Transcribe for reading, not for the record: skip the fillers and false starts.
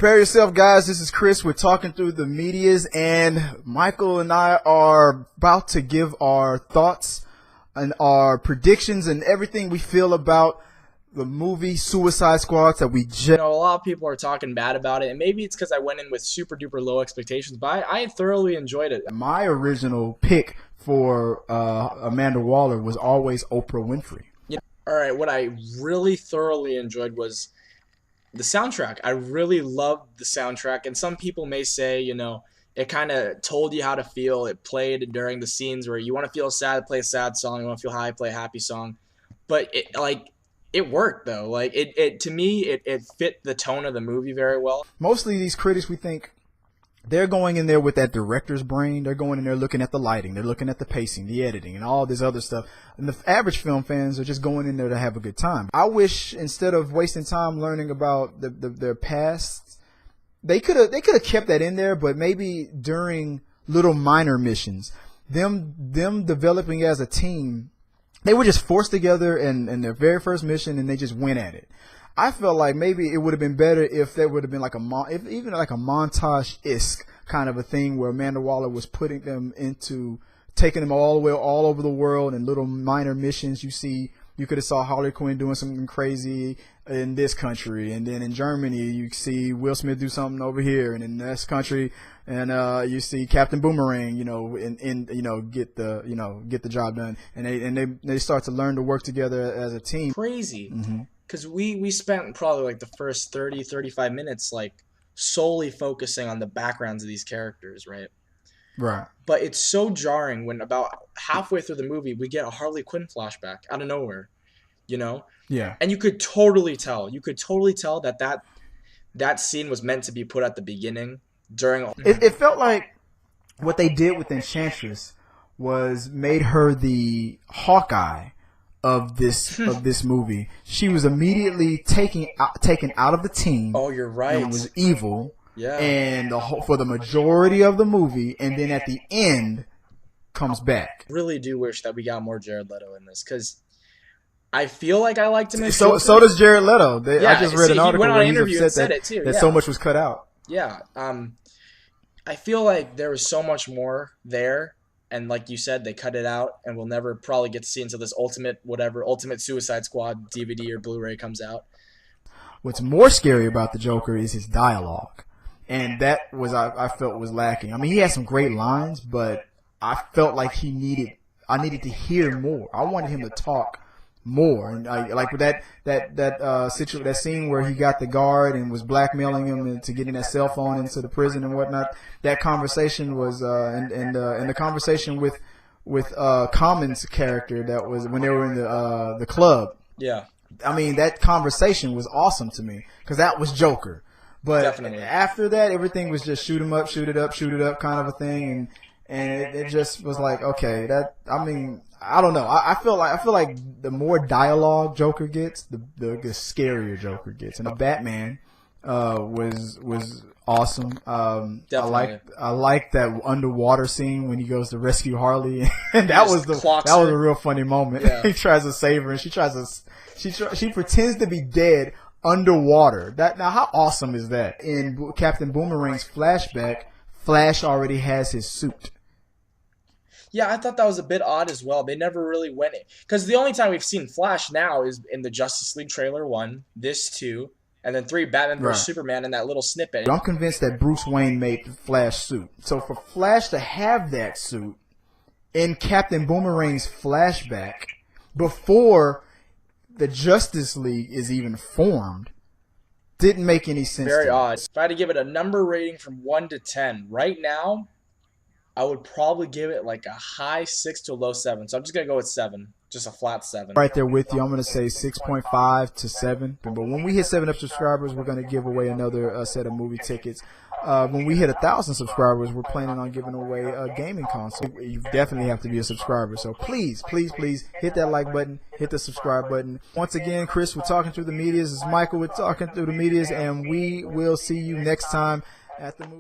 Prepare yourself, guys. This is Chris. We're talking through the medias, and Michael and I are about to give our thoughts and our predictions and everything we feel about the movie Suicide Squad that we just... a lot of people are talking bad about it, and maybe it's because I went in with super duper low expectations, but I thoroughly enjoyed it. My original pick for Amanda Waller was always Oprah Winfrey. All right, what I really thoroughly enjoyed was the soundtrack. I really loved the soundtrack, and some people may say, it kind of told you how to feel. It played during the scenes where you want to feel sad, play a sad song. You want to feel high, play a happy song. But it worked though. To me, it fit the tone of the movie very well. Mostly these critics, we think they're going in there with that director's brain. They're going in there looking at the lighting. They're looking at the pacing, the editing, and all this other stuff. And the average film fans are just going in there to have a good time. I wish instead of wasting time learning about their past, they could have kept that in there, but maybe during little minor missions, them developing as a team, they were just forced together in their very first mission, and they just went at it. I felt like maybe it would have been better if there would have been like even like a montage-esque kind of a thing where Amanda Waller was putting them into taking them all over the world in little minor missions. You could have saw Harley Quinn doing something crazy in this country, and then in Germany you see Will Smith do something over here, and in this country, and you see Captain Boomerang, get the job done, and they start to learn to work together as a team. Crazy. Mm-hmm. Because we spent probably like the first 30, 35 minutes solely focusing on the backgrounds of these characters, right? Right. But it's so jarring when about halfway through the movie we get a Harley Quinn flashback out of nowhere, Yeah. And you could totally tell that scene was meant to be put at the beginning during. It felt like what they did with Enchantress was made her the Hawkeye of this movie. She was immediately taken out of the team. Oh, you're right. And was evil. Yeah. And for the majority of the movie, and then at the end comes back. I really do wish that we got more Jared Leto in this, because I feel like I liked him. So does Jared Leto. I just read an article where he's upset that so much was cut out. Yeah. I feel like there was so much more there. And like you said, they cut it out, and we'll never probably get to see until this Ultimate Suicide Squad DVD or Blu-ray comes out. What's more scary about the Joker is his dialogue, and that was I felt was lacking. I mean, he had some great lines, but I felt like I needed to hear more. I wanted him to talk more, and like with that scene where he got the guard and was blackmailing him to getting that cell phone into the prison and whatnot. That conversation was and the conversation with Common's character, that was when they were in the club. Yeah, I mean, that conversation was awesome to me because that was Joker. But definitely. After that, everything was just shoot him up, shoot it up kind of a thing, and it just was like, okay, I don't know. I feel like the more dialogue Joker gets, the scarier Joker gets. And the Batman was awesome. Definitely. I like that underwater scene when he goes to rescue Harley, and that was a real funny moment. Yeah. He tries to save her, and she pretends to be dead underwater. Now how awesome is that? In Captain Boomerang's flashback, Flash already has his suit. Yeah, I thought that was a bit odd as well. They never really went it. Because the only time we've seen Flash now is in the Justice League trailer 1, this 2, and then 3, Batman vs. Superman, in that little snippet. I'm convinced that Bruce Wayne made the Flash suit. So for Flash to have that suit in Captain Boomerang's flashback before the Justice League is even formed didn't make any sense. Very odd. If I had to give it a number rating from 1 to 10, right now, I would probably give it like a high 6 to a low 7. So I'm just going to go with 7. Just a flat 7. Right there with you. I'm going to say 6.5 to 7. But when we hit 7 subscribers, we're going to give away another set of movie tickets. When we hit 1,000 subscribers, we're planning on giving away a gaming console. You definitely have to be a subscriber. So please, please, please hit that like button, hit the subscribe button. Once again, Chris, we're talking through the medias. This is Michael. We're talking through the medias, and we will see you next time at the movie.